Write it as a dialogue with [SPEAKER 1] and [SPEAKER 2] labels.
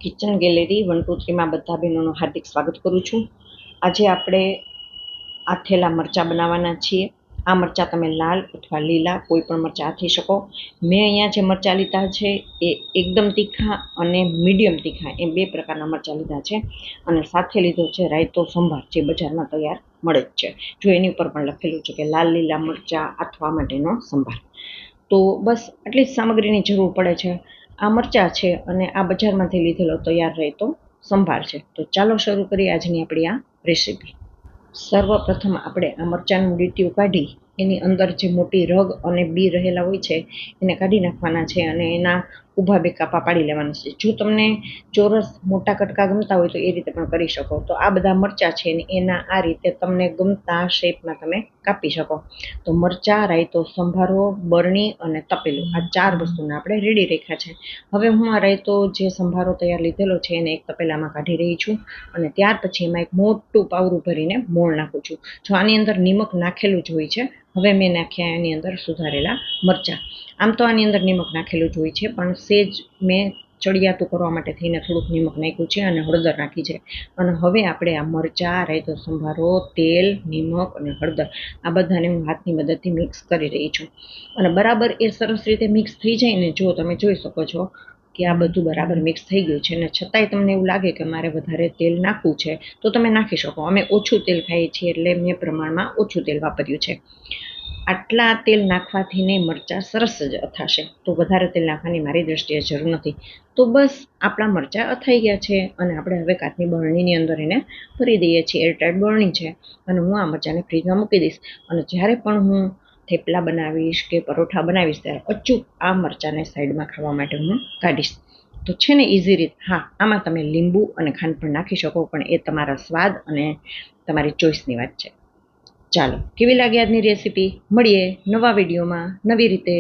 [SPEAKER 1] Kitchen gallery 1 2 3 માં બધા બહેનોનું હાર્દિક સ્વાગત કરું છું। આજે આપણે આથેલા મરચાં બનાવવાના છીએ। આ મરચાં તમે લાલ અથવા લીલા કોઈ પણ મરચાં આથી શકો। મેં અહીંયા જે મરચાં લીધા છે એ એકદમ તીખા અને મીડિયમ તીખા એમ બે પ્રકારના મરચાં લીધા છે। અને સાથે લીધો છે રાયતો સંભાર, જે બજારમાં તૈયાર મળે જ છે। જો એની ઉપર પણ લખેલું છે કે લાલ લીલા મરચાં આથવા માટેનો સંભાર। તો બસ આટલી જ સામગ્રીની જરૂર પડે છે। આ મરચાં છે અને આ બજારમાંથી લીધેલો તૈયાર રહેતો સંભાર છે। તો ચાલો શરૂ કરીએ આજની આપણી આ રેસીપી। સર્વપ્રથમ આપણે આ મરચાંનું ડીટીયું કાઢી એની અંદર જે મોટી રગ અને બી રહેલા હોય છે એને કાઢી નાખવાના છે અને એના ઊભા બે કાપા પાડી લેવાના છે। જો તમને ચોરસ મોટા કટકા ગમતા હોય તો એ રીતે પણ કરી શકો। તો આ બધા મરચાં છે ને એના આ રીતે તમને ગમતા શેપમાં તમે કાપી શકો। તો મરચાં, રાયતો સંભારો, બરણી અને તપેલું, આ 4 વસ્તુને આપણે રેડી રાખ્યા છે। હવે હું આ રાયતો જે સંભારો તૈયાર લીધેલો છે એને એક તપેલામાં કાઢી રહી છું અને ત્યાર પછી એમાં એક મોટું પાવરું ભરીને મોણ નાખું છું। જો આની અંદર નિમક નાખેલું જ હોય છે। હવે મેં નાખ્યા એની અંદર સુધારેલા મરચાં। આમ તો આની અંદર નિમક નાખેલું જ હોય છે, પણ સેજ મેં ચડિયાતું કરવા માટે થઈને થોડુંક નિમક નાખ્યું છે અને હળદર નાખી છે। અને હવે આપણે આ મરચાં, રાયતો સંભારો, તેલ, નિમક અને હળદર આ બધાને હું હાથની મદદથી મિક્સ કરી રહી છું। અને બરાબર એ સરસ રીતે મિક્સ થઈ જાય ને, જો તમે જોઈ શકો છો કે આ બધું બરાબર મિક્સ થઈ ગયું છે ને છતાંય તમને એવું લાગે કે મારે વધારે તેલ નાખવું છે તો તમે નાખી શકો। અમે ઓછું તેલ ખાઈએ છીએ એટલે મેં પ્રમાણમાં ઓછું તેલ વાપર્યું છે। આટલા તેલ નાખવાથી ને મરચાં સરસ જ અથાશે, તો વધારે તેલ નાખવાની મારી દ્રષ્ટિએ જરૂર નથી। તો બસ આપણા મરચાં અથાઈ ગયા છે અને આપણે હવે કાચની બરણીની અંદર એને ભરી દઈએ છીએ। એરટાઈટ બરણી છે અને હું આ મરચાંને ફ્રીજમાં મૂકી દઈશ અને જ્યારે પણ હું થેપલા બનાવીશ કે પરોઠા બનાવીશ ત્યારે અચૂક આ મરચાંને સાઈડમાં ખાવા માટે હું કાઢીશ। તો છે ને ઇઝી રીત। હા, આમાં તમે લીંબુ અને ખાંડ પણ નાખી શકો, પણ એ તમારા સ્વાદ અને તમારી ચોઈસની વાત છે। ચાલો, કેવી લાગી આજની રેસીપી? મળીએ નવા વિડીયોમાં નવી રીતે।